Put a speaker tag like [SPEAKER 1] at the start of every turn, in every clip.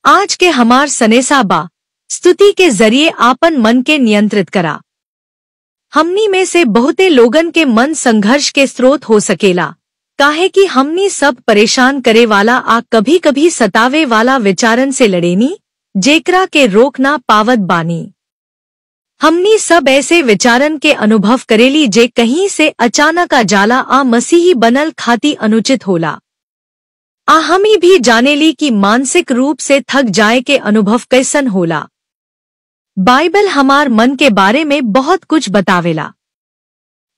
[SPEAKER 1] आज के हमार सनेसा बा स्तुति के जरिए आपन मन के नियंत्रित करा। हमनी में से बहुते लोगन के मन संघर्ष के स्रोत हो सकेला, काहे कि हमनी सब परेशान करे वाला आ कभी कभी सतावे वाला विचारन से लड़ेनी, जेकरा के रोक ना पावत बानी। हमनी सब ऐसे विचारन के अनुभव करेली जे कहीं से अचानक आ जाला आ मसीही बनल खाती अनुचित होला। हमी भी जानेली कि मानसिक रूप से थक जाए के अनुभव कैसन होला। बाइबल हमार मन के बारे में बहुत कुछ बतावेला।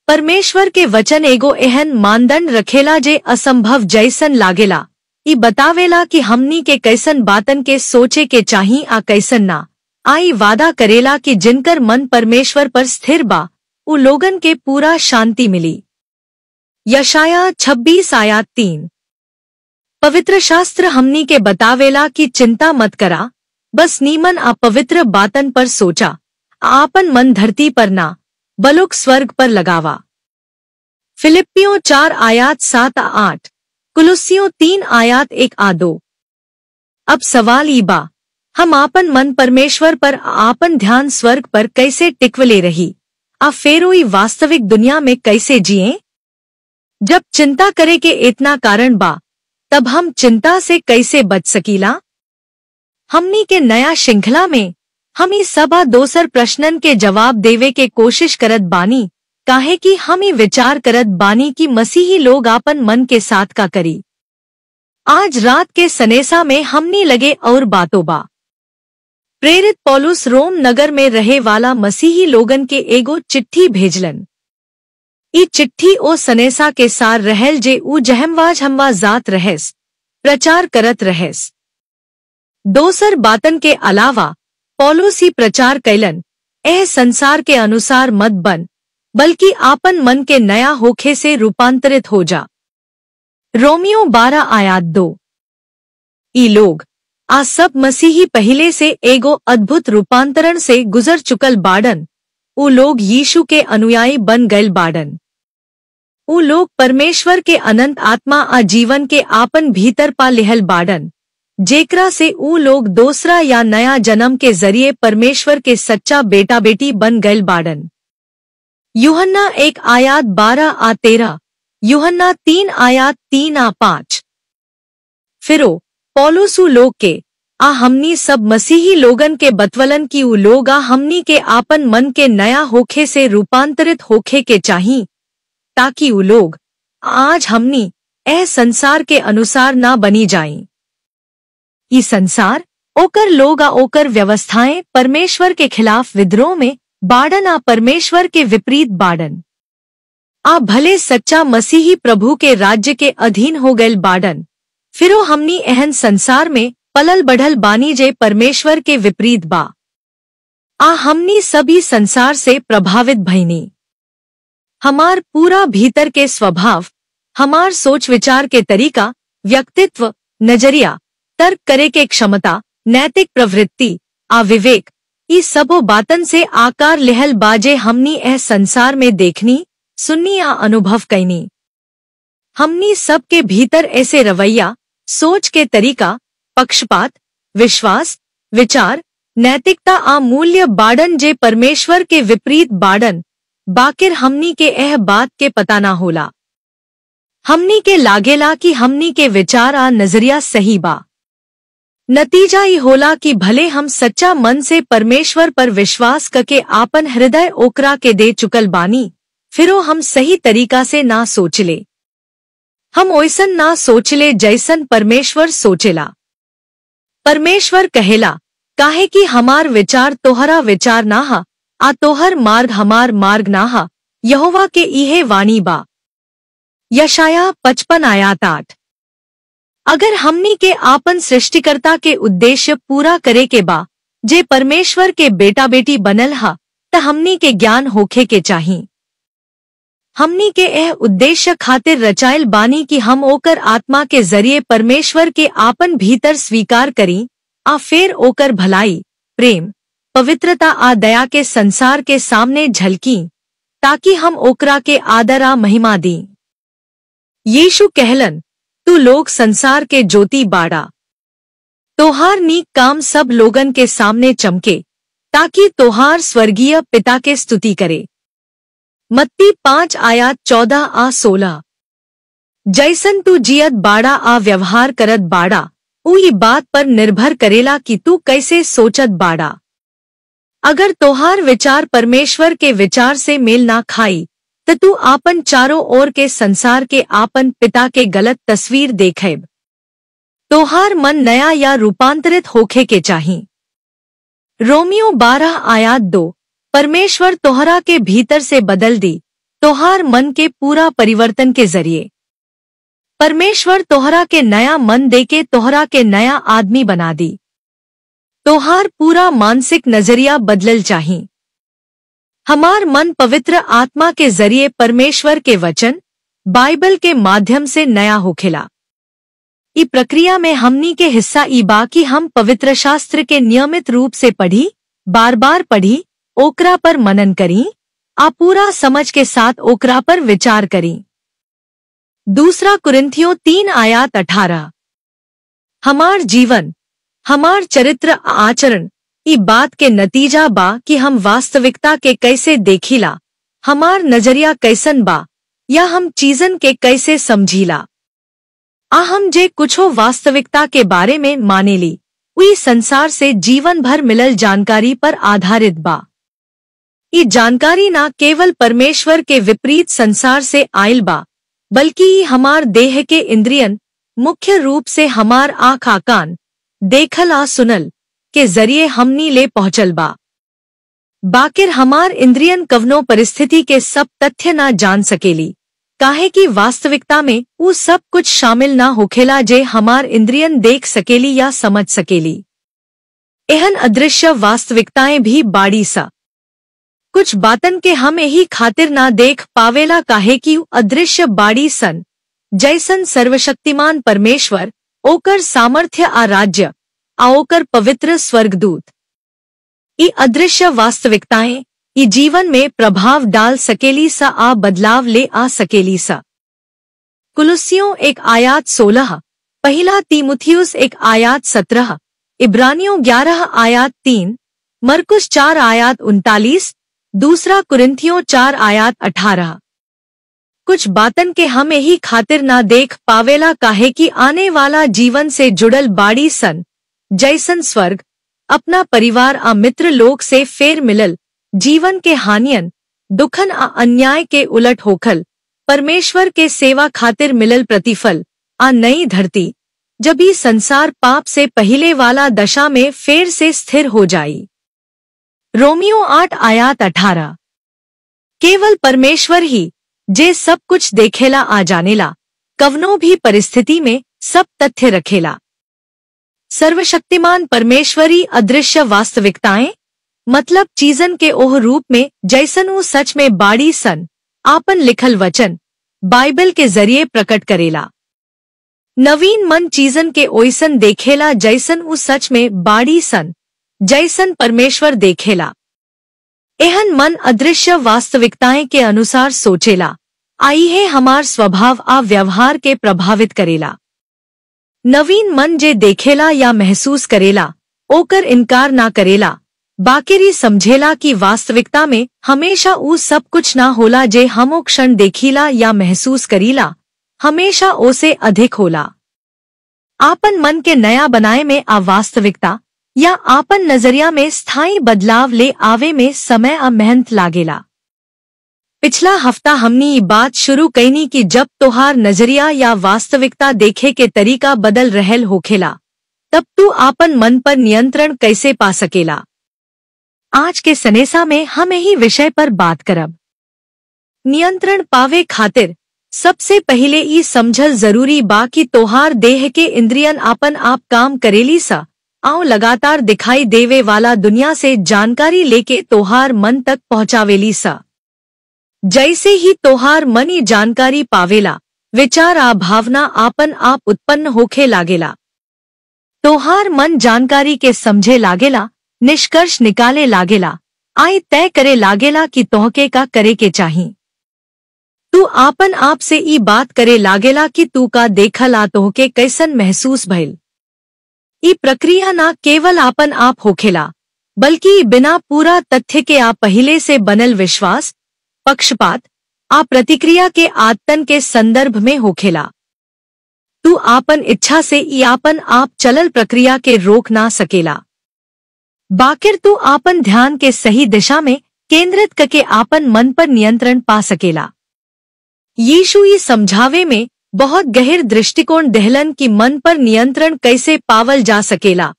[SPEAKER 1] परमेश्वर के वचन एगो एहन मानदंड रखेला जे असंभव जैसन लागेला। ई बतावेला कि हमनी के कैसन बातन के सोचे के चाही आ कैसन ना। आई वादा करेला कि जिनकर मन परमेश्वर पर स्थिर बा उ लोगन के पूरा शांति मिली। यशाया 26 आयत 3। पवित्र शास्त्र हमनी के बतावेला कि चिंता मत करा, बस नीमन आ पवित्र बातन पर सोचा। आपन मन धरती पर ना बलुक स्वर्ग पर लगावा। फिलिप्पियों 4 आयत 7-8, कुलुस्सियों 3 आयत 1-2। अब सवाल ई बा, हम आपन मन परमेश्वर पर आपन ध्यान स्वर्ग पर कैसे टिकवले रही? फेरो ई वास्तविक दुनिया में कैसे जिए? जब चिंता करे के इतना कारण बा, तब हम चिंता से कैसे बच सकीला? हमनी के नया श्रृंखला में हम ई सबा दोसर प्रश्नन के जवाब देवे के कोशिश करत बानी, काहे कि हम ई विचार करत बानी कि मसीही लोग आपन मन के साथ का करी। आज रात के सनेसा में हमनी लगे और बातों बा। प्रेरित पौलुस रोम नगर में रहे वाला मसीही लोगन के एगो चिट्ठी भेजलन। ई चिट्ठी ओ सनेसा के सार रहल जे उ जहमवाज हमवा जात रहेस, प्रचार करत रहेस। दोसर बातन के अलावा पौलुस ही प्रचार कैलन, एह संसार के अनुसार मत बन, बल्कि आपन मन के नया होखे से रूपांतरित हो जा। रोमियो 12 आयत 2। ई लोग आ सब मसीही पहले से एगो अद्भुत रूपांतरण से गुजर चुकल बाडन। उ लोग यीशु के अनुयायी बन गयल बाडन। उ लोग परमेश्वर के अनंत आत्मा आ जीवन के आपन भीतर पा लिहल बाडन, जेकरा से उ लोग दूसरा या नया जन्म के जरिए परमेश्वर के सच्चा बेटा बेटी बन गयल बाडन। यूहन्ना 1 आयत 12-13, यूहन्ना 3 आयत 3-5। फिरो पौलुस उ लोग के हमनी सब मसीही लोगन के बतवलन की उ लोग हमनी के आपन मन के नया होखे से रूपांतरित होखे के चाही, ताकि उ लोग आज हमनी एह संसार के अनुसार ना बनी जाएं। ई संसार ओकर लोग ओकर व्यवस्थाएं परमेश्वर के खिलाफ विद्रोह में बाडन परमेश्वर के विपरीत बाडन। भले सच्चा मसीही प्रभु के राज्य के अधीन हो गयल बाडन, फिरो हमनी एहन संसार में पलल बढ़ल बानी जे परमेश्वर के विपरीत बा। हमनी सभी संसार से प्रभावित भईनी। हमार पूरा भीतर के स्वभाव, हमार सोच विचार के तरीका, व्यक्तित्व, नजरिया, तर्क करे के क्षमता, नैतिक प्रवृत्ति, विवेक, ई सबो बातन से आकार लेहल बाजे हमनी एह संसार में देखनी, सुननी या अनुभव कैनी। हमनी सब के भीतर ऐसे रवैया, सोच के तरीका, पक्षपात, विश्वास, विचार, नैतिकता मूल्य बाडन जे परमेश्वर के विपरीत बाडन। बाकिर हमनी के एह बात के पता ना होला। हमनी के लागेला कि हमनी के विचार नजरिया सही बा। नतीजा ही होला कि भले हम सच्चा मन से परमेश्वर पर विश्वास करके आपन हृदय ओकरा के दे चुकल बानी, फिरो हम सही तरीका से ना सोचले। हम ओइसन ना सोचले जैसन परमेश्वर सोचेला। परमेश्वर कहेला, काहे कि हमार विचार तोहरा विचार ना हा, तोहर मार्ग हमार मार्ग ना हा, यहोवा के इहे वाणी बा। यशाया 55 आयत 8। अगर हमनी के आपन सृष्टिकर्ता के उद्देश्य पूरा करे के बा, जे परमेश्वर के बेटा बेटी बनल हा, त हमनी के ज्ञान होखे के चाही। हमनी के एह उद्देश्य खातिर रचाइल बानी कि हम ओकर आत्मा के जरिए परमेश्वर के आपन भीतर स्वीकार करी, फेर ओकर भलाई, प्रेम, पवित्रता दया के संसार के सामने झलकी, ताकि हम ओकरा के आदर महिमा दी। यीशु कहलन, तू लोग संसार के ज्योति बाड़ा। तोहार नीक काम सब लोगन के सामने चमके, ताकि तोहार स्वर्गीय पिता के स्तुति करे। मत्ती 5 आयात 14 आ 16। जैसन तू जियत बाड़ा आ व्यवहार करत बाड़ा, ऊ ये बात पर निर्भर करेला कि तू कैसे सोचत बाड़ा। अगर तोहार विचार परमेश्वर के विचार से मेल ना खाई, तो तू आपन चारों ओर के संसार के आपन पिता के गलत तस्वीर देखेब। तोहार मन नया या रूपांतरित होखे के चाही। रोमियो 12 आयात 2। परमेश्वर तोहरा के भीतर से बदल दी, तोहार मन के पूरा परिवर्तन के जरिए। परमेश्वर तोहरा के नया मन देके तोहरा के नया आदमी बना दी। तोहार पूरा मानसिक नजरिया बदलल चाही। हमार मन पवित्र आत्मा के जरिए परमेश्वर के वचन, बाइबल के माध्यम से नया होखेला। ई प्रक्रिया में हमनी के हिस्सा ई बा कि हम पवित्र शास्त्र के नियमित रूप से पढ़ी, बार बार पढ़ी, ओकरा पर मनन करी, आ पूरा समझ के साथ ओकरा पर विचार करी। दूसरा कुरिन्थियों 3 आयात 18। हमार जीवन, हमार चरित्र आचरण ई बात के नतीजा बा कि हम वास्तविकता के कैसे देखिला, हमार नजरिया कैसन बा, या हम चीजन के कैसे समझीला। हम जे कुछो वास्तविकता के बारे में मानेली, उई संसार से जीवन भर मिलल जानकारी पर आधारित बा। ये जानकारी ना केवल परमेश्वर के विपरीत संसार से आयल बा, बल्कि ये हमार देह के इंद्रियन, मुख्य रूप से हमार आँख आ कान, देखल आ सुनल के जरिए हमनी ले पहुंचल बा। बाकिर हमार इंद्रियन कवनो परिस्थिति के सब तथ्य ना जान सकेली, काहे कि वास्तविकता में वो सब कुछ शामिल ना होखेला जे हमार इंद्रियन देख सकेली या समझ सकेली। एहन अदृश्य वास्तविकताएं भी बाड़ी सा। कुछ बातन के हम यही खातिर ना देख पावेला काहे कि अदृश्य बाड़ी सन, जैसन सर्वशक्तिमान परमेश्वर, ओकर सामर्थ्य आ राज्य, आ ओकर पवित्र स्वर्गदूत। ये अदृश्य वास्तविकताएं ई जीवन में प्रभाव डाल सकेली सा आ बदलाव ले आ सकेली सा। कुलुस्सियों 1 आयात 16, पहला तीमुथियुस 1 आयात 17, इब्रानियों 11 आयात 3, मरकुस 4 आयात 39, दूसरा कुरिन्थियों 4 आयात 18। कुछ बातन के हम यही खातिर ना देख पावेला काहे कि आने वाला जीवन से जुड़ल बाड़ी सन, जैसन स्वर्ग, अपना परिवार आ मित्र लोग से फेर मिलल, जीवन के हानियन, दुखन आ अन्याय के उलट होखल, परमेश्वर के सेवा खातिर मिलल प्रतिफल, आ नई धरती, जब ये संसार पाप से पहले वाला दशा में फेर से स्थिर हो जाई। रोमियो 8 आयात 18। केवल परमेश्वर ही, जे सब कुछ देखेला आ जानेला, कवनो भी परिस्थिति में सब तथ्य रखेला। सर्वशक्तिमान परमेश्वरी अदृश्य वास्तविकताएं, मतलब चीजन के ओह रूप में जैसन वो सच में बाड़ी सन, आपन लिखल वचन, बाइबल के जरिए प्रकट करेला। नवीन मन चीजन के ओइसन देखेला जैसन वो सच में बाड़ी सन, जैसन परमेश्वर देखेला। एहन मन अदृश्य वास्तविकताएं के अनुसार सोचेला, आई है हमार स्वभाव आ व्यवहार के प्रभावित करेला। नवीन मन जे देखेला या महसूस करेला, ओकर इनकार ना करेला, बाकिरी समझेला कि वास्तविकता में हमेशा ऊ सब कुछ ना होला जे हम ओ क्षण देखीला या महसूस करीला, हमेशा ओसे अधिक होला। आपन मन के नया बनाए में आ वास्तविकता या आपन नजरिया में स्थायी बदलाव ले आवे में समय आ मेहनत लागेला। पिछला हफ्ता हमनी ये बात शुरू कईनी कि जब तोहार नजरिया या वास्तविकता देखे के तरीका बदल रहल होखेला, तब तू आपन मन पर नियंत्रण कैसे पा सकेला। आज के सनेसा में हम यही विषय पर बात करब। नियंत्रण पावे खातिर सबसे पहले ई समझल जरूरी बा कि तोहार देह के इंद्रियन आपन आप काम करेली सा, आओ लगातार दिखाई देवे वाला दुनिया से जानकारी लेके तोहार मन तक पहुंचावेली सा। जैसे ही तोहार मन ई जानकारी पावेला, विचार आ भावना आपन आप उत्पन्न होखे लागेला। तोहार मन जानकारी के समझे लागेला, निष्कर्ष निकाले लागेला, आय तय करे लागेला कि तोहके का करे के चाही। तू आपन आप से ई बात करे लागेला कि तू का देखल आ तोहके कैसन महसूस भइल। ई प्रक्रिया ना केवल आपन आप होखेला, बल्कि बिना पूरा तथ्य के आप पहले से बनल विश्वास, पक्षपात, आ प्रतिक्रिया के आदतन के संदर्भ में होखेला। तू आपन इच्छा से ई आपन आप चलल प्रक्रिया के रोक ना सकेला। बाकिर तू आपन ध्यान के सही दिशा में केंद्रित करके आपन मन पर नियंत्रण पा सकेला। यीशु ई समझावे में बहुत गहर दृष्टिकोण दहलन की मन पर नियंत्रण कैसे पावल जा सकेला,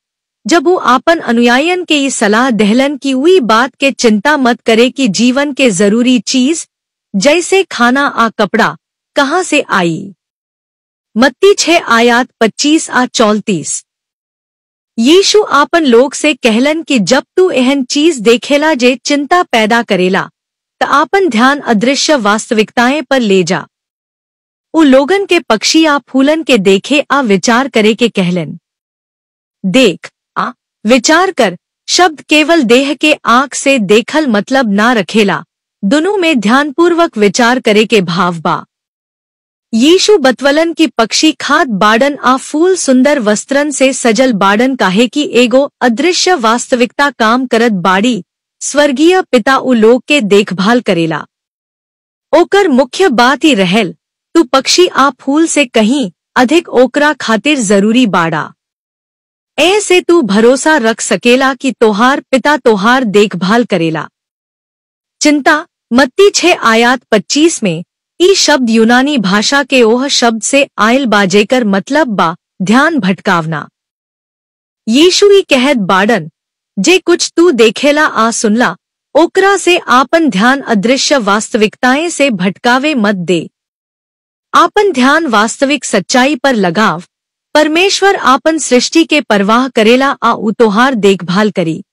[SPEAKER 1] जब वो आपन अनुयायन के ये सलाह दहलन की हुई बात के चिंता मत करे कि जीवन के जरूरी चीज जैसे खाना आ कपड़ा कहाँ से आई। मत्ती 6:25-34। यीशु आपन लोग से कहलन कि जब तू एहन चीज देखेला जे चिंता पैदा करेला त आपन ध्यान अदृश्य वास्तविकताएं पर ले जा। उ लोगन के पक्षी आ फूलन के देखे आ विचार करे के कहलन। देख आ विचार कर शब्द केवल देह के आंख से देखल मतलब ना रखेला, दोनों में ध्यानपूर्वक विचार करे के भाव बा। यीशु बतवलन की पक्षी खाद बाड़न आ फूल सुंदर वस्त्रन से सजल बाड़न काहे की एगो अदृश्य वास्तविकता काम करत बाड़ी, स्वर्गीय पिता उ लोग के देखभाल करेला। ओकर मुख्य बात ही रहल, तू पक्षी आ फूल से कहीं अधिक ओकरा खातिर जरूरी बाड़ा। ऐसे तू भरोसा रख सकेला कि तोहार पिता तोहार देखभाल करेला। चिंता मत्ती 6:25 में ई शब्द यूनानी भाषा के ओह शब्द से आयल बा जेकर मतलब बा ध्यान भटकावना। यीशु ई कहत बाड़न, जे कुछ तू देखेला आ सुनला ओकरा से आपन ध्यान अदृश्य वास्तविकताएं से भटकावे मत दे। आपन ध्यान वास्तविक सच्चाई पर लगाव। परमेश्वर आपन सृष्टि के परवाह करेला आ उ तोहार देखभाल करी।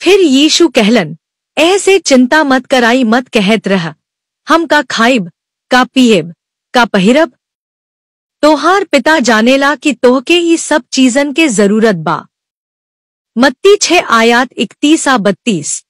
[SPEAKER 1] फिर यीशु कहलन, ऐसे चिंता मत कराई मत कहत रह, हम का खाइब, का पिएब, का पहिरब। तोहार पिता जानेला कि तोहके ई सब चीजन के जरूरत बा। मत्ती 6:31-32।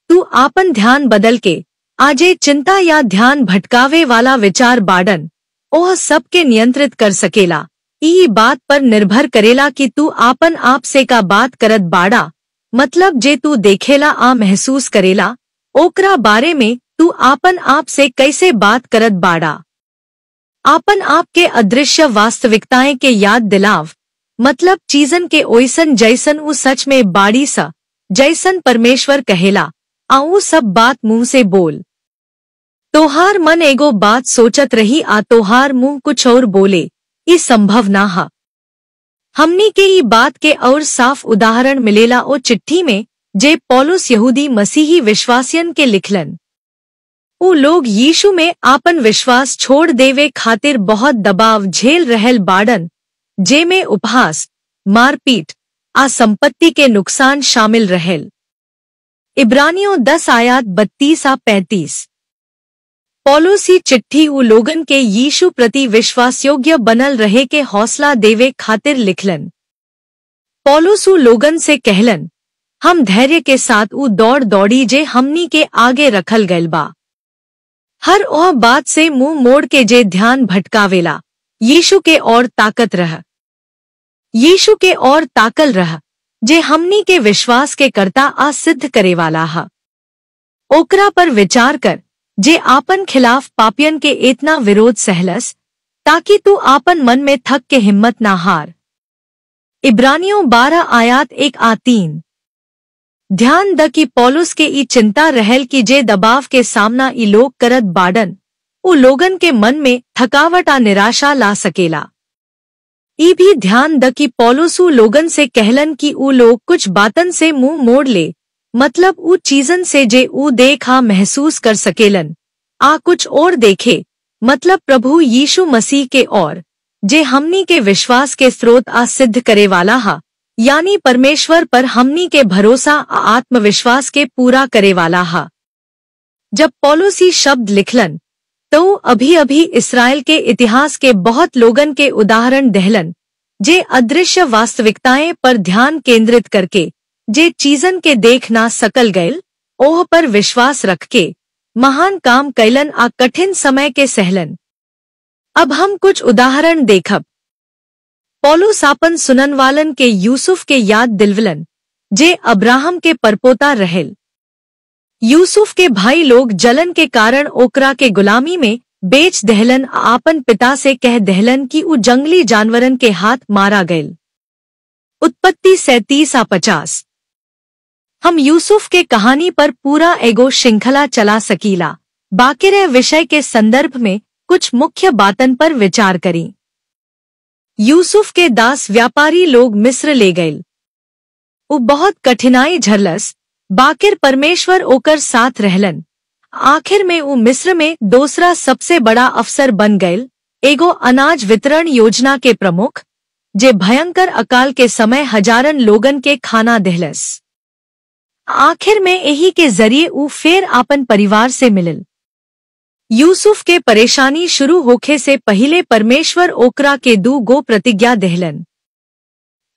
[SPEAKER 1] तू आपन ध्यान बदल के आजे चिंता या ध्यान भटकावे वाला विचार बाड़न ओह सबके नियंत्रित कर सकेला। ई बात पर निर्भर करेला कि तू आपन आप से का बात करत बाड़ा, मतलब जे तू देखेला आ महसूस करेला ओकरा बारे में तू आपन आप से कैसे बात करत बाड़ा। आपन आप के अदृश्य वास्तविकताएं के याद दिलाव, मतलब चीजन के ओइसन जैसन उ सच में बाड़ी सा जैसन परमेश्वर कहेला, आ उ सब बात मुंह से बोल। तोहार मन एगो बात सोचत रही आ तोहार मुंह कुछ और बोले, ई संभव ना हा। हमनी के ई बात के और साफ उदाहरण मिलेला ओ चिट्ठी में जे पौलुस यहूदी मसीही विश्वासियन के लिखलन। उ लोग यीशु में आपन विश्वास छोड़ देवे खातिर बहुत दबाव झेल रहल बाड़न, जेमे उपहास, मारपीट आ संपत्ति के नुकसान शामिल रहल। इब्रानियों 10:32-35। पौलुसी चिट्ठी उ लोगन के यीशु प्रति विश्वासयोग्य बनल रहे के हौसला देवे खातिर लिखलन। पौलुस उ लोगन से कहलन, हम धैर्य के साथ उ दौड़ दौड़ी जे हमनी के आगे रखल गइल बा। हर ओह बात से मुंह मोड़ के जे ध्यान भटकावेला, यीशु के और ताकत रह। यीशु के और ताकल रह, जे हमनी के विश्वास के कर्ता आ सिद्ध करे वाला हा। ओकरा पर विचार कर, जे आपन खिलाफ पापियन के इतना विरोध सहलस, ताकि तू आपन मन में थक के हिम्मत ना हार। इब्रानियों 12:1-3। ध्यान द कि पौलुस के ई चिंता रहल कि जे दबाव के सामना ई लोग करत बाड़न, उ लोगन के मन में थकावट आ निराशा ला सकेला। ई भी ध्यान द कि पौलुस उ लोगन से कहलन कि उ लोग कुछ बातन से मुंह मोड़ ले, मतलब उ चीजन से जे उ देखा महसूस कर सकेलन, आ कुछ और देखे, मतलब प्रभु यीशु मसीह के और, जे हमनी के विश्वास के स्रोत आ सिद्ध करे वाला हा, यानी परमेश्वर पर हमनी के भरोसा आ आत्मविश्वास के पूरा करे वाला हा। जब पौलुसी शब्द लिखलन, तो अभी अभी इस्राएल के इतिहास के बहुत लोगन के उदाहरण दहलन, जे अदृश्य वास्तविकताएं पर ध्यान केंद्रित करके, जे चीजन के देख ना सकल गयल, ओह पर विश्वास रख के महान काम कैलन आ कठिन समय के सहलन। अब हम कुछ उदाहरण देखब। पौलुस आपन सुनन वालन के यूसुफ के याद दिलवलन, जे अब्राहम के परपोता रहेल। यूसुफ के भाई लोग जलन के कारण ओकरा के गुलामी में बेच दहलन, आपन पिता से कह दहलन कि उ जंगली जानवरन के हाथ मारा गयल। उत्पत्ति 37:50। हम यूसुफ के कहानी पर पूरा एगो श्रृंखला चला सकीला, बाकिर विषय के संदर्भ में कुछ मुख्य बातन पर विचार करें। यूसुफ के दास व्यापारी लोग मिस्र ले गए। उ बहुत कठिनाई झरलस, बाकिर परमेश्वर ओकर साथ रहलन। आखिर में उ मिस्र में दूसरा सबसे बड़ा अफसर बन गए, एगो अनाज वितरण योजना के प्रमुख, जे भयंकर अकाल के समय हजारन लोगन के खाना देहलस। आखिर में यही के जरिए उ फेर आपन परिवार से मिलल। यूसुफ के परेशानी शुरू होखे से पहिले परमेश्वर ओकरा के दू गो प्रतिज्ञा देहलन।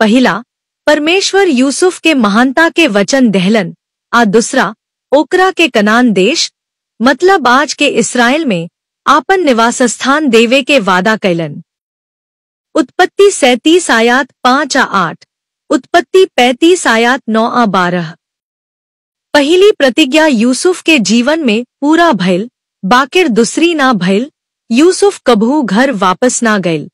[SPEAKER 1] पहिला, परमेश्वर यूसुफ के महानता के वचन देहलन, आ दूसरा, ओकरा के कनान देश मतलब आज के इस्राएल में आपन निवास स्थान देवे के वादा कैलन। उत्पत्ति 37:5-8, उत्पत्ति 35:9-12। पहली प्रतिज्ञा यूसुफ के जीवन में पूरा भइल, बाकिर दूसरी ना भइल। यूसुफ कभू घर वापस ना गइल।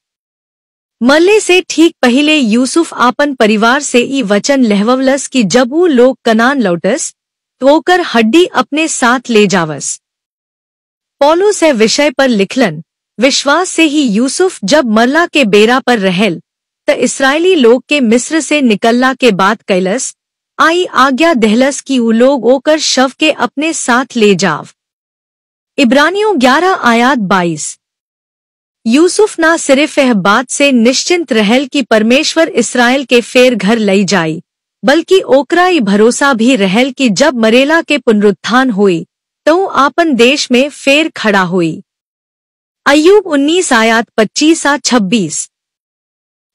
[SPEAKER 1] मरले से ठीक पहिले यूसुफ आपन परिवार से ई वचन लहवलस कि जब वो लोग कनान लौटस तो ओकर हड्डी अपने साथ ले जावस। पौलुस ए विषय पर लिखलन, विश्वास से ही यूसुफ जब मरला के बेरा पर रहल त इस्राएली लोग के मिस्र से निकलला के बाद कैलस, आई आज्ञा दहलस कि उ लोग ओकर शव के अपने साथ ले जाव। इब्रानियों 11:22। यूसुफ ना सिर्फ यह बात से निश्चिंत रहल कि परमेश्वर इस्राएल के फेर घर लई जाई, बल्कि ओकरा ई भरोसा भी रहल कि जब मरेला के पुनरुत्थान हुई तो आपन देश में फेर खड़ा हुई। अय्यूब 19:25-26।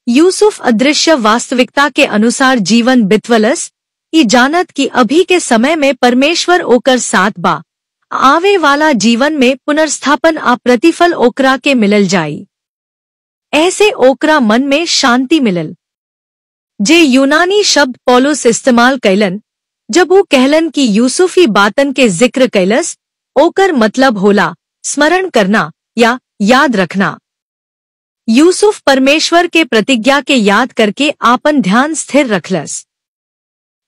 [SPEAKER 1] यूसुफ अदृश्य वास्तविकता के अनुसार जीवन बितवलस, ई जानत कि अभी के समय में परमेश्वर ओकर साथ बा, आवे वाला जीवन में पुनर्स्थापन आ प्रतिफल ओकरा के मिलल जाई। ऐसे ओकरा मन में शांति मिलल। जे यूनानी शब्द पौलुस इस्तेमाल कैलन जब वो कहलन कि यूसुफी बातन के जिक्र कैलस, ओकर मतलब होला स्मरण करना या याद रखना। यूसुफ परमेश्वर के प्रतिज्ञा के याद करके आपन ध्यान स्थिर रखलस।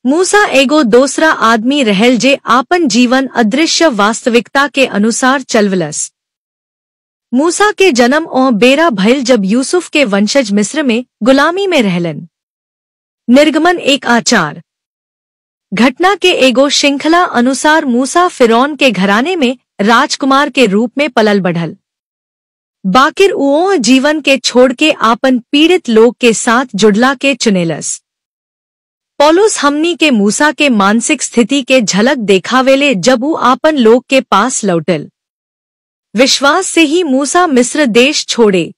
[SPEAKER 1] मूसा एगो दूसरा आदमी रहल जे आपन जीवन अदृश्य वास्तविकता के अनुसार चलवलस। मूसा के जन्म ओ बेरा भइल जब यूसुफ के वंशज मिस्र में गुलामी में रहलन। निर्गमन 1:4। घटना के एगो श्रृंखला अनुसार मूसा फिरौन के घराने में राजकुमार के रूप में पलल बढ़ल, बाकिर उओ जीवन के छोड़ के आपन पीड़ित लोग के साथ जुड़ला के चुनेलस। पौलुस हमनी के मूसा के मानसिक स्थिति के झलक देखावेले जब वो आपन लोग के पास लौटल। विश्वास से ही मूसा मिस्र देश छोड़े,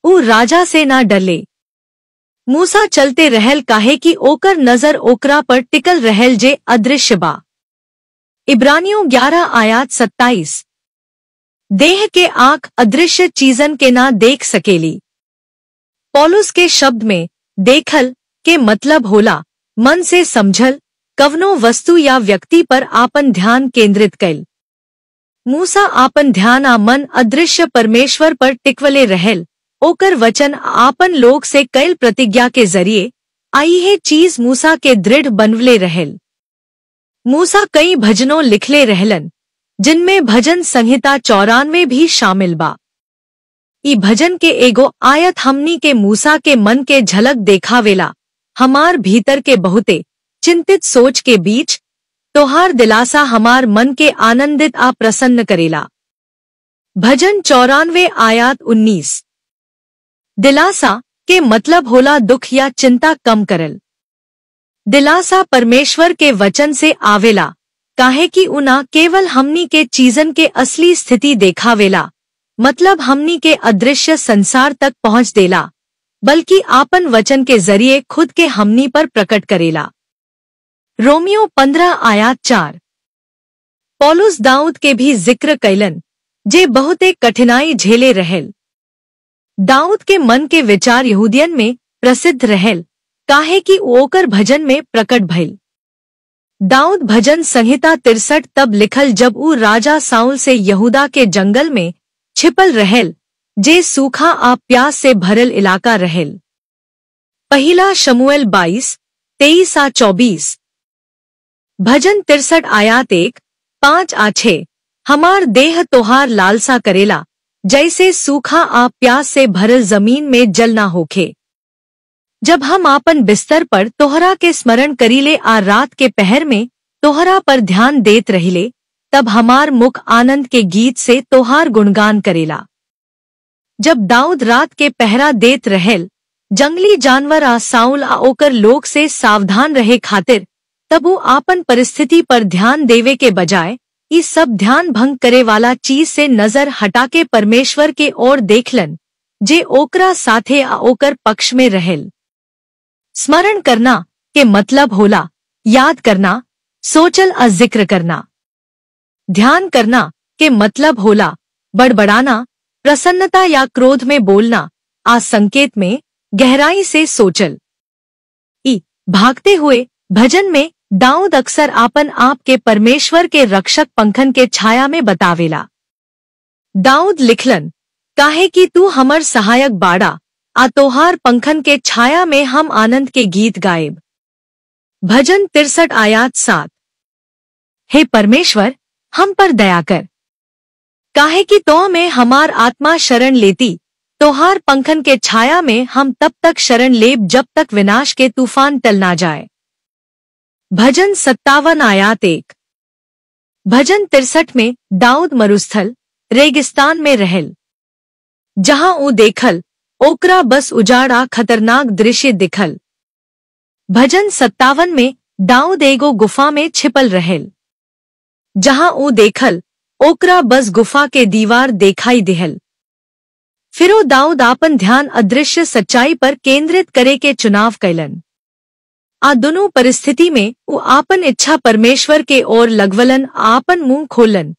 [SPEAKER 1] ऊ राजा से ना डरले। मूसा चलते रहल काहे कि ओकर नजर ओकरा पर टिकल रहल जे अदृश्य बा। इब्रानियों 11:27। देह के आंख अदृश्य चीजन के ना देख सकेली। पौलुस के शब्द में देखल के मतलब होला मन से समझल, कवनो वस्तु या व्यक्ति पर आपन ध्यान केंद्रित कैल। मूसा आपन ध्यान आ मन अदृश्य परमेश्वर पर टिकवले रहल, ओकर वचन आपन लोग से कैल प्रतिज्ञा के जरिए आई है चीज मूसा के दृढ़ बनवले रहल। मूसा कई भजनों लिखले रहलन, जिनमें भजन संहिता 94 भी शामिल बा। ई भजन के एगो आयत हमनी के मूसा के मन के झलक देखावेला, हमार भीतर के बहुते चिंतित सोच के बीच तोहार दिलासा हमार मन के आनंदित आ प्रसन्न करेला। भजन 94:19। दिलासा के मतलब होला दुख या चिंता कम करल। दिलासा परमेश्वर के वचन से आवेला, काहे कि उना केवल हमनी के चीजन के असली स्थिति देखावेला, मतलब हमनी के अदृश्य संसार तक पहुंच देला, बल्कि आपन वचन के जरिए खुद के हमनी पर प्रकट करेला। रोमियो 15:4। पौलुस दाऊद के भी जिक्र कैलन, जे बहुते कठिनाई झेले रहल। दाऊद के मन के विचार यहूदियन में प्रसिद्ध रहल, काहे कि ओकर भजन में प्रकट भइल। दाऊद भजन संहिता 63 तब लिखल जब ऊ राजा साउल से यहूदा के जंगल में छिपल रहल, जे सूखा आ प्यास से भरल इलाका रहल। पहला शमूएल 22, 23-24। भजन 63 आयात 1, 5-6। हमार देह तोहार लालसा करेला, जैसे सूखा आ प्यास से भरल जमीन में जल ना होखे। जब हम आपन बिस्तर पर तोहरा के स्मरण करीले आ रात के पहर में तोहरा पर ध्यान देत रहिले, तब हमार मुख आनंद के गीत से तोहार गुणगान करेला। जब दाऊद रात के पहरा देत रहल, जंगली जानवर आ साउल आ ओकर लोग से सावधान रहे खातिर, तब वो आपन परिस्थिति पर ध्यान देवे के बजाय इस सब ध्यान भंग करे वाला चीज से नजर हटा के परमेश्वर के ओर देखलन, जे ओकरा साथे आ ओकर पक्ष में रहल। स्मरण करना के मतलब होला याद करना, सोचल आ जिक्र करना। ध्यान करना के मतलब होला बड़बड़ाना, प्रसन्नता या क्रोध में बोलना, आ संकेत में गहराई से सोचल। भागते हुए भजन में दाऊद अक्सर आपन आप के परमेश्वर के रक्षक पंखन के छाया में बतावेला। दाऊद लिखलन, काहे कि तू हमर सहायक बाड़ा, आ तोहार पंखन के छाया में हम आनंद के गीत गाएब। भजन 63 आयात 7। हे परमेश्वर, हम पर दया कर, काहे कि तो में हमार आत्मा शरण लेती। तोहार पंखन के छाया में हम तब तक शरण लेब जब तक विनाश के तूफान टल ना जाए। भजन 57 आयात 1। भजन 63 में दाऊद मरुस्थल रेगिस्तान में रहल, जहां ऊ देखल ओकरा बस उजाड़ा खतरनाक दृश्य दिखल। भजन 57 में दाऊद एगो गुफा में छिपल रहल, जहां ऊ देखल ओकरा बस गुफा के दीवार देखाई दिहल। फिरो दाऊद आपन ध्यान अदृश्य सच्चाई पर केंद्रित करे के चुनाव कैलन। आ दोनों परिस्थिति में वो आपन इच्छा परमेश्वर के ओर लगवलन, आपन मुंह खोलन।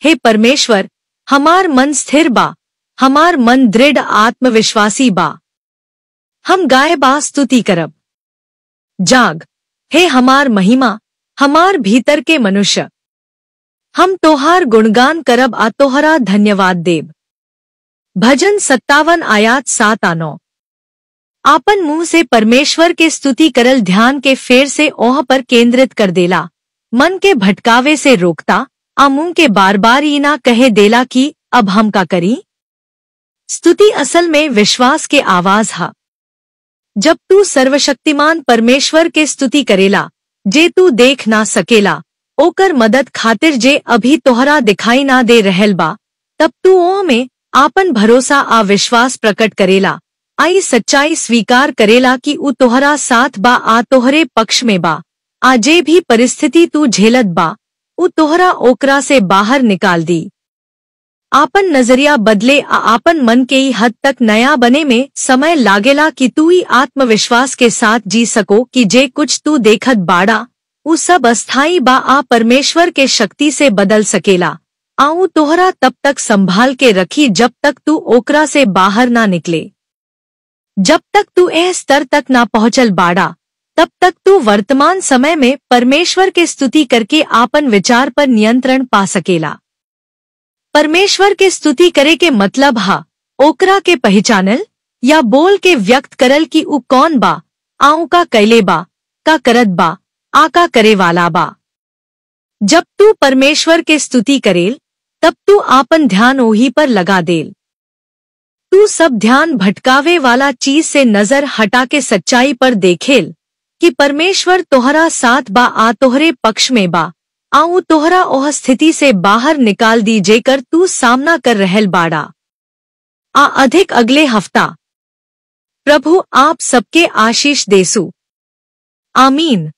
[SPEAKER 1] हे परमेश्वर, हमार मन स्थिर बा, हमार मन दृढ़ आत्मविश्वासी बा। हम गाए बा स्तुति करब। जाग, हे हमार महिमा, हमार भीतर के मनुष्य। हम तोहार गुणगान करब आ तोहरा धन्यवाद देब। भजन 57 आयात 7-9। आपन मुंह से परमेश्वर के स्तुति करल ध्यान के फेर से ओह पर केंद्रित कर देला, मन के भटकावे से रोकता, आ मुंह के बार बार ये ना कहे देला कि अब हम का करी। स्तुति असल में विश्वास के आवाज हा। जब तू सर्वशक्तिमान परमेश्वर के स्तुति करेला, जे तू देख ना सकेला, ओकर मदद खातिर जे अभी तोहरा दिखाई ना दे रहल बा, तब तू ओह में आपन भरोसा आ विश्वास प्रकट करेला, आई सच्चाई स्वीकार करेला कि ऊ तोहरा साथ बा आ तोहरे पक्ष में बा। आ जे भी परिस्थिति तू झेलत बा, ऊ तोहरा ओकरा से बाहर निकाल दी। आपन नजरिया बदले आ आपन मन के ही हद तक नया बने में समय लागेला कि तू ही आत्मविश्वास के साथ जी सको कि जे कुछ तू देखत बाड़ा, ऊ सब अस्थाई बा आ परमेश्वर के शक्ति से बदल सकेला। आऊ तोहरा तब तक संभाल के रखी जब तक तू ओकरा से बाहर ना निकले। जब तक तू एह स्तर तक ना पहुंचल बाड़ा, तब तक तू वर्तमान समय में परमेश्वर के स्तुति करके आपन विचार पर नियंत्रण पा सकेला। परमेश्वर के स्तुति करे के मतलब हा ओकरा के पहचानल या बोल के व्यक्त करल कि ऊ कौन बा, आऊ का कैले बा, का करत बा, आ का करे वाला बा। जब तू परमेश्वर के स्तुति करेल, तब तू आपन ध्यान ओही पर लगा देल। तू सब ध्यान भटकावे वाला चीज से नजर हटा के सच्चाई पर देखेल कि परमेश्वर तोहरा साथ बा आ तोहरे पक्ष में बा, आऊ तोहरा ओह स्थिति से बाहर निकाल दी जेकर तू सामना कर रहल बाड़ा। आ अधिक अगले हफ्ता। प्रभु आप सबके आशीष देसु। आमीन।